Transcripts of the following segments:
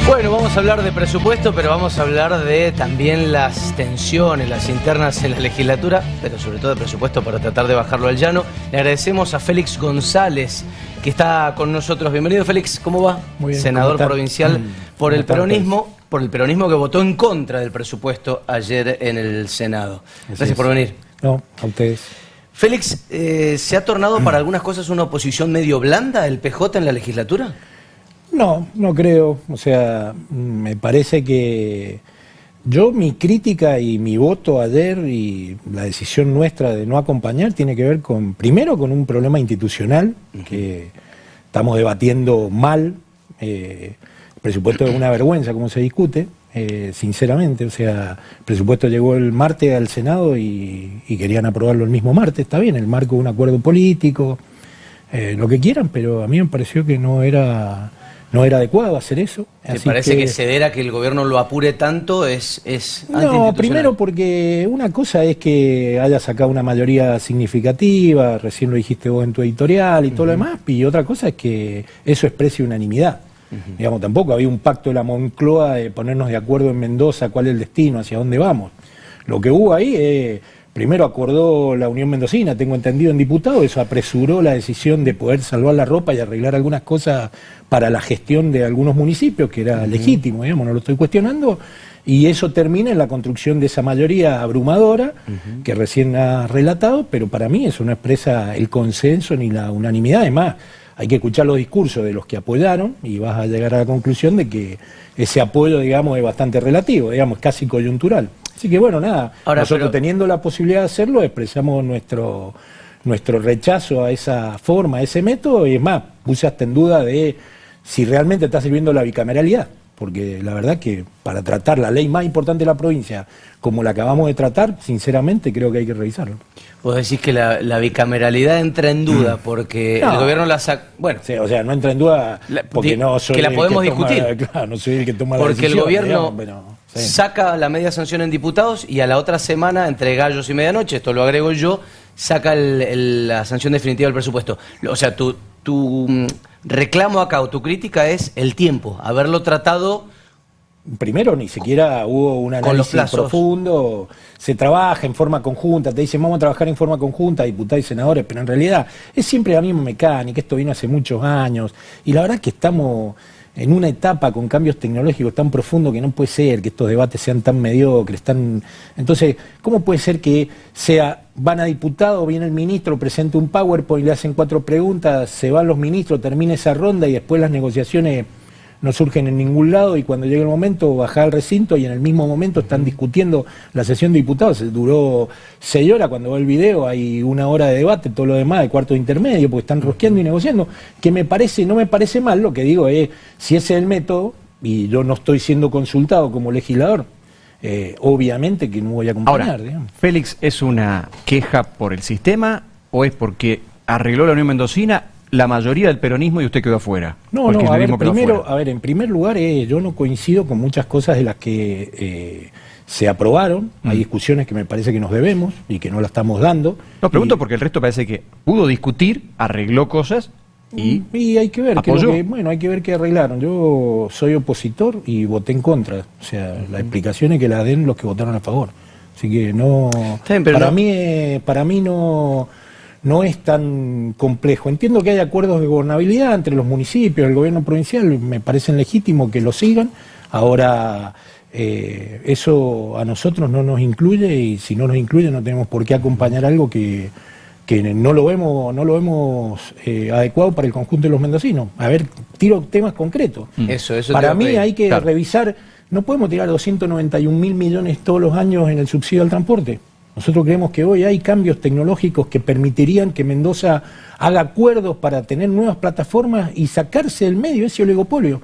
Bueno, vamos a hablar de presupuesto, pero vamos a hablar de también las tensiones, las internas en la legislatura, pero sobre todo de presupuesto para tratar de bajarlo al llano. Le agradecemos a Félix González, que está con nosotros. Bienvenido, Félix, ¿cómo va? Muy bien, senador provincial por el peronismo que votó en contra del presupuesto ayer en el Senado. Gracias por venir. No, a ustedes. Félix, ¿se ha tornado para algunas cosas una oposición medio blanda el PJ en la legislatura? No, no creo. O sea, me parece que mi crítica y mi voto ayer y la decisión nuestra de no acompañar tiene que ver primero con un problema institucional que estamos debatiendo mal. El presupuesto es una vergüenza como se discute, sinceramente. O sea, el presupuesto llegó el martes al Senado y querían aprobarlo el mismo martes. Está bien, el marco de un acuerdo político, lo que quieran, pero a mí me pareció que no era adecuado hacer eso. ¿Te parece que ceder a que el gobierno lo apure tanto es No, primero porque una cosa es que haya sacado una mayoría significativa, recién lo dijiste vos en tu editorial y todo lo demás, y otra cosa es que eso exprese unanimidad. Digamos, tampoco había un pacto de la Moncloa de ponernos de acuerdo en Mendoza cuál es el destino, hacia dónde vamos. Lo que hubo ahí es... Primero acordó la Unión Mendocina, tengo entendido en diputado, eso apresuró la decisión de poder salvar la ropa y arreglar algunas cosas para la gestión de algunos municipios, que era legítimo, digamos, no lo estoy cuestionando, y eso termina en la construcción de esa mayoría abrumadora que recién ha relatado, pero para mí eso no expresa el consenso ni la unanimidad. Además, hay que escuchar los discursos de los que apoyaron y vas a llegar a la conclusión de que ese apoyo, digamos, es bastante relativo, digamos, casi coyuntural. Así que bueno, nada, nosotros teniendo la posibilidad de hacerlo, expresamos nuestro rechazo a esa forma, a ese método, y es más, puse hasta en duda de si realmente está sirviendo la bicameralidad, porque la verdad que para tratar la ley más importante de la provincia como la acabamos de tratar, sinceramente creo que hay que revisarlo. Vos decís que la bicameralidad entra en duda porque el gobierno la saca... Bueno, sí, o sea, no entra en duda porque no soy que la podemos discutir. Claro, no soy el que toma la decisión. Porque el gobierno... Digamos, saca la media sanción en diputados y a la otra semana, entre gallos y medianoche, esto lo agrego yo, saca la sanción definitiva del presupuesto. O sea, tu reclamo acá o tu crítica es el tiempo, haberlo tratado... Primero, ni siquiera hubo un análisis profundo, se trabaja en forma conjunta, te dicen vamos a trabajar en forma conjunta, diputados y senadores, pero en realidad es siempre la misma mecánica, esto vino hace muchos años, y la verdad es que estamos en una etapa con cambios tecnológicos tan profundos que no puede ser que estos debates sean tan mediocres, Entonces, ¿cómo puede ser que van a diputados, viene el ministro, presenta un PowerPoint, le hacen 4 preguntas, se van los ministros, termina esa ronda y después las negociaciones no surgen en ningún lado y cuando llega el momento bajar al recinto y en el mismo momento están discutiendo la sesión de diputados? Duró 6 horas, cuando veo el video hay 1 hora de debate, todo lo demás de cuarto de intermedio, porque están rosqueando y negociando, que no me parece mal. Lo que digo es, si ese es el método, y yo no estoy siendo consultado como legislador, obviamente que no voy a acompañar. Ahora, digamos. Félix, ¿es una queja por el sistema o es porque arregló la Unión Mendocina la mayoría del peronismo y usted quedó afuera? No, en primer lugar, yo no coincido con muchas cosas de las que se aprobaron. Hay discusiones que me parece que nos debemos y que no las estamos dando. No, pregunto porque el resto parece que pudo discutir, arregló cosas y hay que ver hay que ver qué arreglaron. Yo soy opositor y voté en contra. O sea, la explicación es que la den los que votaron a favor. Así que no, para mí no es tan complejo. Entiendo que hay acuerdos de gobernabilidad entre los municipios, el gobierno provincial, me parecen legítimos que lo sigan. Ahora, eso a nosotros no nos incluye y si no nos incluye no tenemos por qué acompañar algo que no lo vemos adecuado para el conjunto de los mendocinos. A ver, tiro temas concretos. Eso para mí hay que revisar, no podemos tirar 291.000 millones todos los años en el subsidio al transporte. Nosotros creemos que hoy hay cambios tecnológicos que permitirían que Mendoza haga acuerdos para tener nuevas plataformas y sacarse del medio ese oligopolio,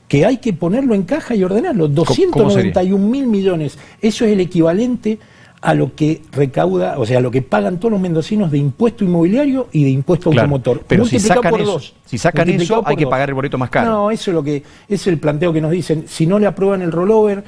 que hay que ponerlo en caja y ordenarlo. 291.000 millones, eso es el equivalente a lo que recauda, o sea, a lo que pagan todos los mendocinos de impuesto inmobiliario y de impuesto automotor. Pero si sacan eso, hay que pagar el boleto más caro. No, eso es el planteo que nos dicen. Si no le aprueban el rollover,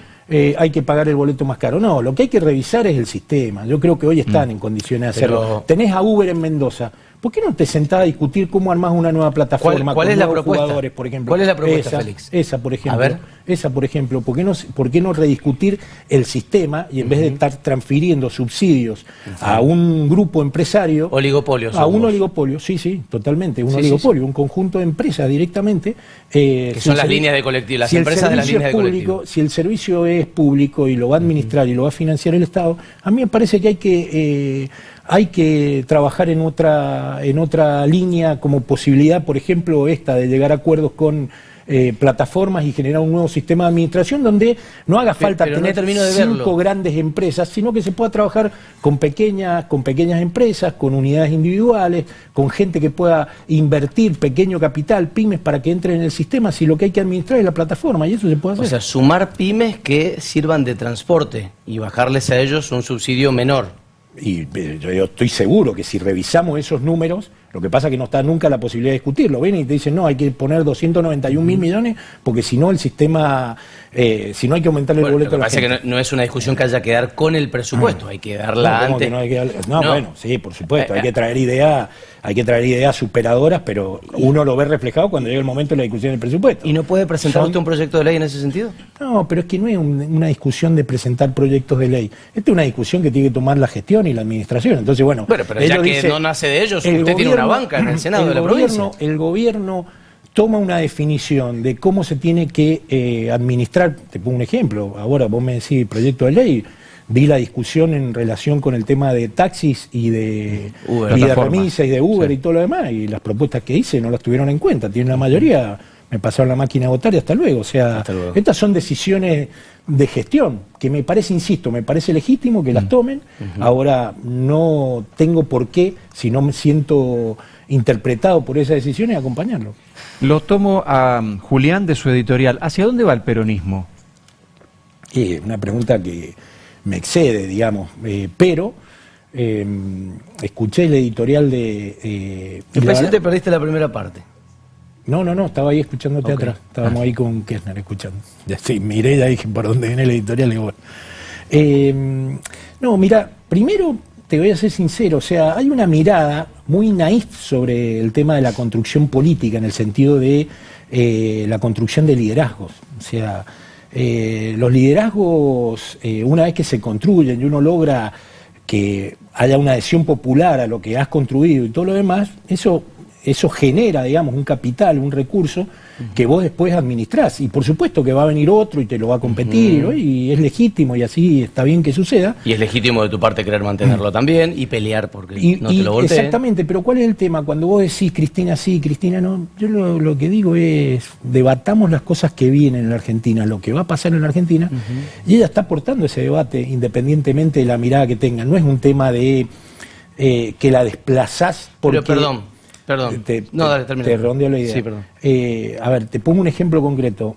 hay que pagar el boleto más caro. No, lo que hay que revisar es el sistema. Yo creo que hoy están en condiciones de hacerlo. Tenés a Uber en Mendoza. ¿por qué no te sentás a discutir cómo armás una nueva plataforma ¿Cuál con es la nuevos propuesta? jugadores, por ejemplo? ¿Cuál es la propuesta, Félix? Esa, por ejemplo. A ver. Esa, por ejemplo. ¿Por qué no rediscutir el sistema y en vez de estar transfiriendo subsidios a un grupo empresario... Oligopolio. A un oligopolio, sí, totalmente. Un oligopolio, un conjunto de empresas directamente. Que son las líneas de colectivo, las empresas de las líneas de colectivo. Si el servicio es público y lo va a administrar y lo va a financiar el Estado, a mí me parece que hay que trabajar en otra línea como posibilidad, por ejemplo, esta de llegar a acuerdos con plataformas y generar un nuevo sistema de administración donde no haga falta tener 5 grandes empresas, sino que se pueda trabajar con pequeñas empresas, con unidades individuales, con gente que pueda invertir pequeño capital, pymes, para que entren en el sistema, si lo que hay que administrar es la plataforma, y eso se puede hacer. O sea, sumar pymes que sirvan de transporte y bajarles a ellos un subsidio menor. Y yo estoy seguro que si revisamos esos números, lo que pasa es que no está nunca la posibilidad de discutirlo. Ven y te dicen, no, hay que poner 291.000 millones, porque si no el sistema, si no hay que aumentar el boleto a la gente. Lo que pasa es que no es una discusión que haya que dar con el presupuesto, hay que darla antes. Bueno, sí, por supuesto, hay que traer ideas superadoras, pero uno lo ve reflejado cuando llega el momento de la discusión del presupuesto. ¿Y no puede presentar usted un proyecto de ley en ese sentido? No, pero es que no es una discusión de presentar proyectos de ley. Esta es una discusión que tiene que tomar la gestión y la administración. Entonces, bueno, pero ya que no nace de ellos, usted tiene una banca en el Senado de la provincia. El gobierno toma una definición de cómo se tiene que administrar. Te pongo un ejemplo. Ahora vos me decís proyecto de ley. Vi la discusión en relación con el tema de taxis y de remisas y de Uber y todo lo demás. Y las propuestas que hice no las tuvieron en cuenta. Tienen la mayoría. Me pasaron la máquina a votar y hasta luego. O sea, estas son decisiones de gestión que me parece, insisto, me parece legítimo que las tomen. Ahora, no tengo por qué, si no me siento interpretado por esas decisiones, acompañarlo. Lo tomo a Julián de su editorial. ¿Hacia dónde va el peronismo? Una pregunta que me excede, digamos, pero escuché el editorial de... Me parece que te perdiste la primera parte. No, estaba ahí escuchándote atrás. Estábamos ahí con Kirchner escuchando. Sí, miré, ya dije por dónde viene el editorial. Y bueno. No, mira, primero te voy a ser sincero, o sea, hay una mirada muy naif sobre el tema de la construcción política, en el sentido de la construcción de liderazgos. O sea, los liderazgos, una vez que se construyen y uno logra que haya una adhesión popular a lo que has construido y todo lo demás, eso genera, digamos, un capital, un recurso que vos después administrás. Y por supuesto que va a venir otro y te lo va a competir, ¿no? Y es legítimo y así está bien que suceda. Y es legítimo de tu parte querer mantenerlo también y pelear porque no te lo volteen. Exactamente, pero ¿cuál es el tema? Cuando vos decís Cristina sí, Cristina no, yo lo que digo es, debatamos las cosas que vienen en la Argentina, lo que va a pasar en la Argentina, y ella está aportando ese debate independientemente de la mirada que tenga. No es un tema de que la desplazás porque... Pero perdón. Dale, termina. Te redondeo la idea. Sí, perdón. A ver, te pongo un ejemplo concreto.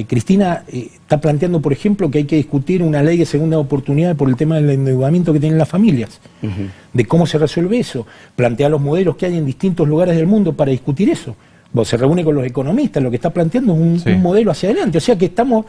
Cristina está planteando, por ejemplo, que hay que discutir una ley de segunda oportunidad por el tema del endeudamiento que tienen las familias, de cómo se resuelve eso. Plantea los modelos que hay en distintos lugares del mundo para discutir eso. Vos se reúne con los economistas, lo que está planteando es un modelo hacia adelante. O sea que estamos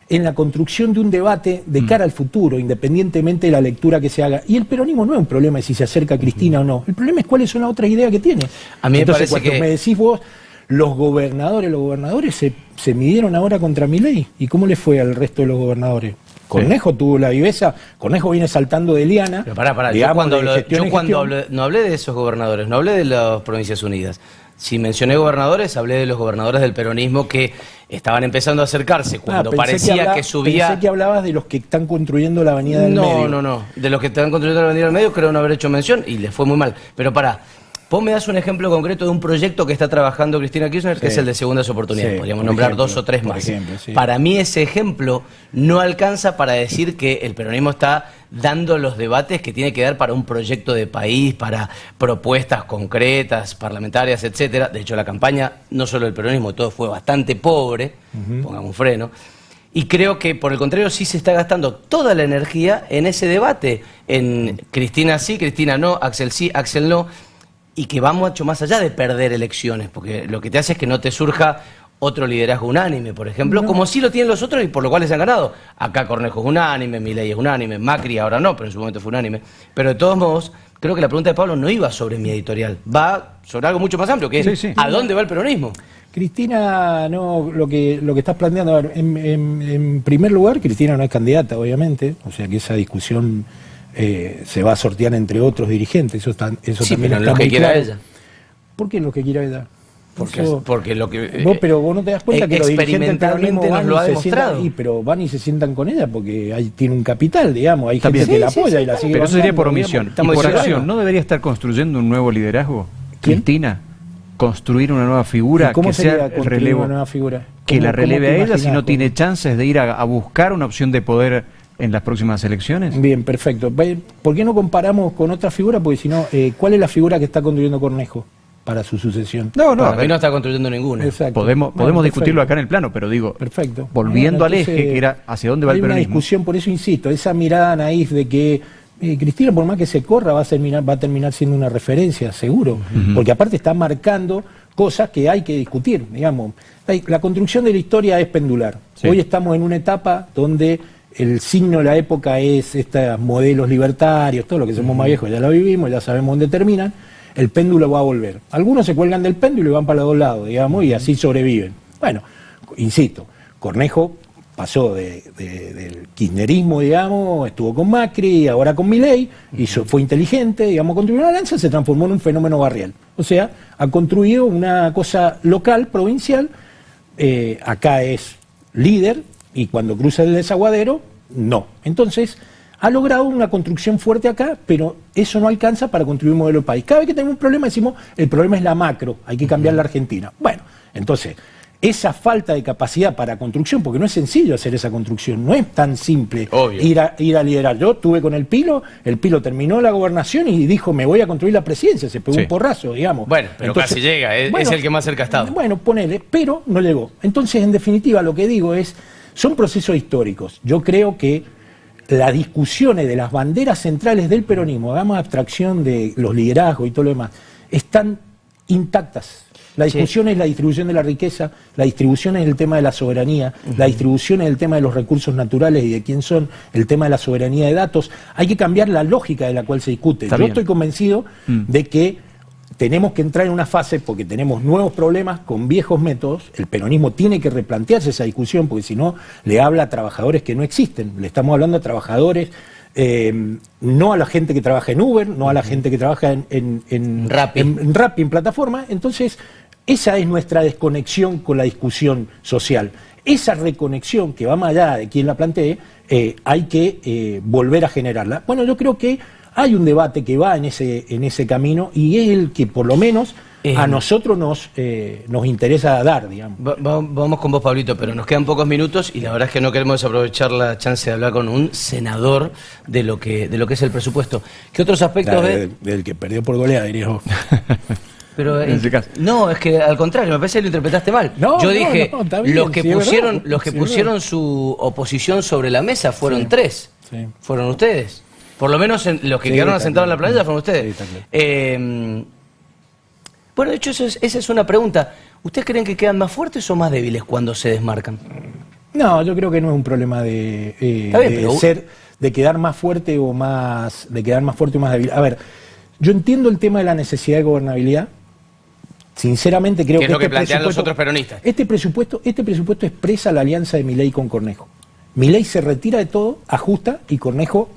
en la construcción de un debate de cara al futuro, independientemente de la lectura que se haga. Y el peronismo no es un problema de si se acerca a Cristina o no. El problema es cuáles son las otras ideas que tiene. A mí entonces, me parece cuando me decís vos, los gobernadores se midieron ahora contra Milei. ¿Y cómo le fue al resto de los gobernadores? Cornejo tuvo la viveza, Cornejo viene saltando de liana. Pero pará, digamos, yo cuando no hablé de esos gobernadores, no hablé de las Provincias Unidas. Si mencioné gobernadores, hablé de los gobernadores del peronismo que estaban empezando a acercarse cuando parecía que subía... Pensé que hablabas de los que están construyendo la Avenida del Medio. No. De los que están construyendo la Avenida del Medio creo no haber hecho mención y les fue muy mal. Pero pará, vos me das un ejemplo concreto de un proyecto que está trabajando Cristina Kirchner, que es el de segundas oportunidades. Podríamos nombrar 2 o 3 más. Para mí ese ejemplo no alcanza para decir que el peronismo está dando los debates que tiene que dar para un proyecto de país, para propuestas concretas, parlamentarias, etcétera. De hecho, la campaña, no solo del peronismo, todo fue bastante pobre, pongamos un freno. Y creo que, por el contrario, sí se está gastando toda la energía en ese debate, en Cristina sí, Cristina no, Axel sí, Axel no, y que va mucho más allá de perder elecciones, porque lo que te hace es que no te surja otro liderazgo unánime, por ejemplo, como sí lo tienen los otros y por lo cual les han ganado. Acá Cornejo es unánime, Milei es unánime, Macri ahora no, pero en su momento fue unánime. Pero de todos modos, creo que la pregunta de Pablo no iba sobre mi editorial, va sobre algo mucho más amplio, que es ¿a dónde va el peronismo? Cristina, no, lo que estás planteando, a ver, en primer lugar, Cristina no es candidata, obviamente, o sea que esa discusión se va a sortear entre otros dirigentes, eso también pero está lo que muy quiera claro. ella. ¿Por qué lo que quiera ella? Porque lo que pero vos no te das cuenta que los dirigentes del peronismo experimentalmente nos lo ha van y se demostrado. sientan, pero van y se sientan con ella porque tiene un capital, digamos, hay Está gente bien. que la apoya y la sigue Pero eso sería por bancando, omisión. digamos. Y por diciendo, acción, bueno. ¿no debería estar construyendo un nuevo liderazgo? ¿Quién? Cristina, construir una nueva figura ¿Y cómo que sería sea el construir relevo. una nueva figura? Que ¿Cómo- la cómo releve te a ella si imaginás? no tiene chances de ir a buscar una opción de poder en las próximas elecciones. Bien, perfecto. ¿Por qué no comparamos con otra figura? Porque si no, ¿cuál es la figura que está construyendo Cornejo para su sucesión? Para mí no está construyendo ninguna. Exacto. Podemos Bueno, discutirlo perfecto. acá en el plano, pero digo, Perfecto. volviendo Bueno, al eje, entonces, que era hacia dónde va hay el una peronismo. discusión, por eso insisto, esa mirada naif de que Cristina, por más que se corra, va a terminar siendo una referencia, seguro, porque aparte está marcando cosas que hay que discutir, digamos. La construcción de la historia es pendular. Sí. Hoy estamos en una etapa donde el signo de la época es estos modelos libertarios, todo lo que somos más viejos ya lo vivimos, ya sabemos dónde terminan. El péndulo va a volver. Algunos se cuelgan del péndulo y van para los dos lados, digamos, y así sobreviven. Bueno, insisto, Cornejo pasó del kirchnerismo, digamos, estuvo con Macri, ahora con Milei, fue inteligente, digamos, construyó una alianza, se transformó en un fenómeno barrial. O sea, ha construido una cosa local, provincial, acá es líder, y cuando cruza el desaguadero, no. Entonces, ha logrado una construcción fuerte acá, pero eso no alcanza para construir un modelo de país. Cada vez que tenemos un problema decimos, el problema es la macro, hay que cambiar la Argentina. Bueno, entonces, esa falta de capacidad para construcción, porque no es sencillo hacer esa construcción, no es tan simple ir a liderar. Yo estuve con el Pilo terminó la gobernación y dijo, me voy a construir la presidencia, se pegó un porrazo, digamos. Bueno, pero entonces, casi llega, es el que más cerca ha estado. Bueno, ponele, pero no llegó. Entonces, en definitiva, lo que digo es, son procesos históricos. Yo creo que las discusiones de las banderas centrales del peronismo, hagamos abstracción de los liderazgos y todo lo demás, están intactas. La discusión es la distribución de la riqueza, la distribución es el tema de la soberanía, la distribución es el tema de los recursos naturales y de quién son, el tema de la soberanía de datos. Hay que cambiar la lógica de la cual se discute. Yo estoy convencido de que tenemos que entrar en una fase, porque tenemos nuevos problemas con viejos métodos, el peronismo tiene que replantearse esa discusión, porque si no, le habla a trabajadores que no existen, le estamos hablando a trabajadores, no a la gente que trabaja en Uber, no a la gente que trabaja en Rappi, en plataforma. Entonces, esa es nuestra desconexión con la discusión social. Esa reconexión, que va más allá de quien la plantee, hay que volver a generarla. Bueno, yo creo que hay un debate que va en ese camino y es el que por lo menos a nosotros nos interesa dar, digamos. Vamos con vos, Pablito, pero nos quedan pocos minutos y la verdad es que no queremos desaprovechar la chance de hablar con un senador de lo que es el presupuesto. ¿Qué otros aspectos ves? Del que perdió por goleada, diría vos. Pero no, es que al contrario, me parece que lo interpretaste mal. Yo dije, los que pusieron su oposición sobre la mesa fueron tres. Sí. Fueron ustedes. Por lo menos los que quedaron asentados en la planilla fueron ustedes. Bueno, de hecho, esa es una pregunta. ¿Ustedes creen que quedan más fuertes o más débiles cuando se desmarcan? No, yo creo que no es un problema de quedar más fuerte o más débil. A ver, yo entiendo el tema de la necesidad de gobernabilidad. Sinceramente creo que es lo que plantean los otros peronistas. Este presupuesto expresa la alianza de Milei con Cornejo. Milei se retira de todo, ajusta y Cornejo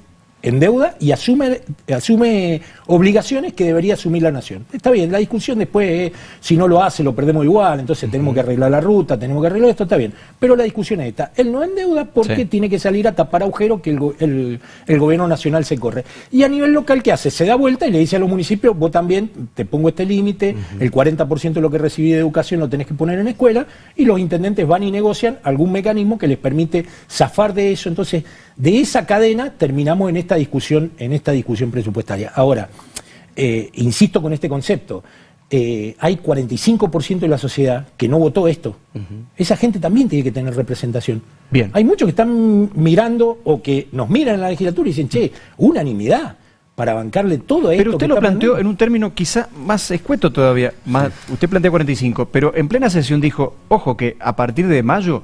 endeuda y asume obligaciones que debería asumir la nación. Está bien, la discusión después, si no lo hace, lo perdemos igual, entonces tenemos que arreglar la ruta, tenemos que arreglar esto, está bien. Pero la discusión es esta. Él no endeuda porque tiene que salir a tapar agujeros que el gobierno nacional se corre. Y a nivel local, ¿qué hace? Se da vuelta y le dice a los municipios, vos también te pongo este límite, el 40% de lo que recibí de educación lo tenés que poner en escuela, y los intendentes van y negocian algún mecanismo que les permite zafar de eso. Entonces, de esa cadena terminamos en esta discusión presupuestaria. Ahora, insisto con este concepto, hay 45% de la sociedad que no votó esto. Esa gente también tiene que tener representación. Bien. Hay muchos que están mirando o que nos miran en la legislatura y dicen, che, unanimidad. para bancarle todo esto. Pero usted lo planteó en un término quizá más escueto todavía. Usted plantea 45, pero en plena sesión dijo, ojo, que a partir de mayo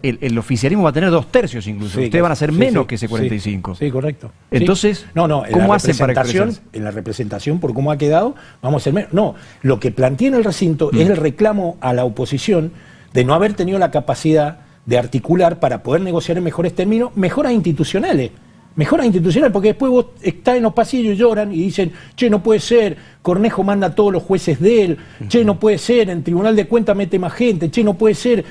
el oficialismo va a tener 2 tercios incluso. Sí, ustedes van a ser menos que ese sí, 45. Sí, correcto. Entonces, ¿cómo hacen para expresarse? En la representación, por cómo ha quedado, vamos a ser menos. No, lo que planteé en el recinto es el reclamo a la oposición de no haber tenido la capacidad de articular para poder negociar en mejores términos mejoras institucionales. Mejoras institucionales, porque después vos estás en los pasillos y lloran y dicen, che, no puede ser, Cornejo manda a todos los jueces de él, che, no puede ser, en Tribunal de Cuentas mete más gente, che, no puede ser.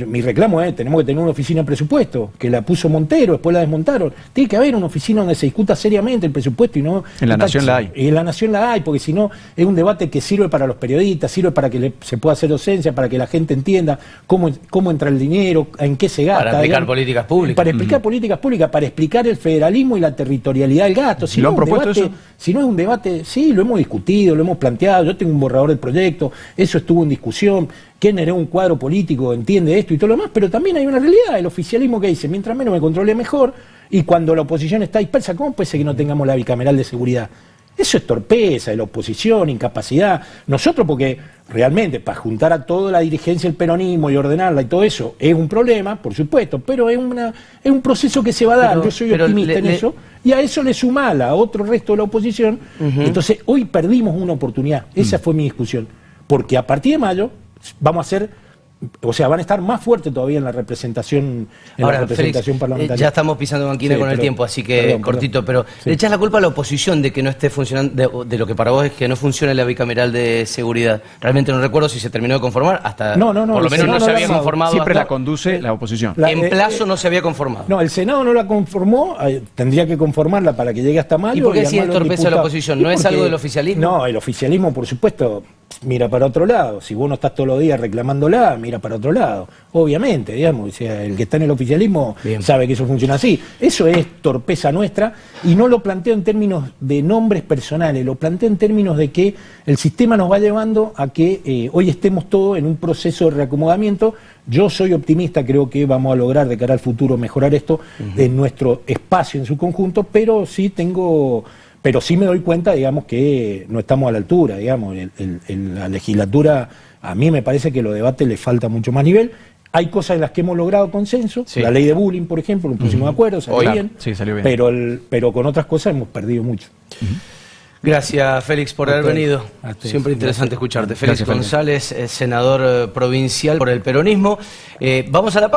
Mi reclamo es, tenemos que tener una oficina de presupuesto, que la puso Montero, después la desmontaron. Tiene que haber una oficina donde se discuta seriamente el presupuesto y no... En la Nación la hay. En la Nación la hay, porque si no, es un debate que sirve para los periodistas, sirve para que se pueda hacer docencia, para que la gente entienda cómo entra el dinero, en qué se gasta. Para explicar políticas públicas. Para explicar políticas públicas, para explicar el federalismo y la territorialidad del gasto. Si ¿Lo no han propuesto debate, eso? Si no es un debate, sí, lo hemos discutido, lo hemos planteado, yo tengo un borrador del proyecto, eso estuvo en discusión, Kenner es un cuadro político, entiende esto y todo lo demás, pero también hay una realidad, el oficialismo que dice, mientras menos me controle mejor, y cuando la oposición está dispersa, ¿cómo puede ser que no tengamos la bicameral de seguridad? Eso es torpeza de la oposición, incapacidad. Nosotros, porque realmente para juntar a toda la dirigencia del peronismo y ordenarla y todo eso, es un problema, por supuesto, pero es un proceso que se va a dar. Yo soy optimista en eso, y a eso le suma a otro resto de la oposición. Entonces, hoy perdimos una oportunidad. Esa fue mi discusión. Porque a partir de mayo vamos a ser... O sea, van a estar más fuertes todavía en la representación, Félix, parlamentaria. Ya estamos pisando banquina con el tiempo, así que cortito, pero le echas la culpa a la oposición de que no esté funcionando, de lo que para vos es que no funcione la bicameral de seguridad. Realmente no recuerdo si se terminó de conformar, hasta no, por lo menos no se había conformado. Siempre la conduce la oposición. En plazo no se había conformado. No, el Senado no la conformó, tendría que conformarla para que llegue hasta mayo. ¿Y por qué si es torpeza de la oposición? ¿No es algo del oficialismo? No, el oficialismo, por supuesto, mira para otro lado. Si vos no estás todos los días reclamándola, mira para otro lado. Obviamente, digamos, o sea, el que está en el oficialismo sabe que eso funciona así. Eso es torpeza nuestra, y no lo planteo en términos de nombres personales, lo planteo en términos de que el sistema nos va llevando a que hoy estemos todos en un proceso de reacomodamiento. Yo soy optimista, creo que vamos a lograr de cara al futuro mejorar esto en nuestro espacio en su conjunto, pero sí me doy cuenta, digamos, que no estamos a la altura, digamos, en la legislatura a mí me parece que los debates le falta mucho más nivel. Hay cosas en las que hemos logrado consenso, la ley de bullying, por ejemplo, nos pusimos de acuerdo, salió bien, salió bien. Pero con otras cosas hemos perdido mucho. Gracias, Félix, por haber venido. Siempre interesante escucharte. Félix González, senador provincial por el peronismo. Vamos a la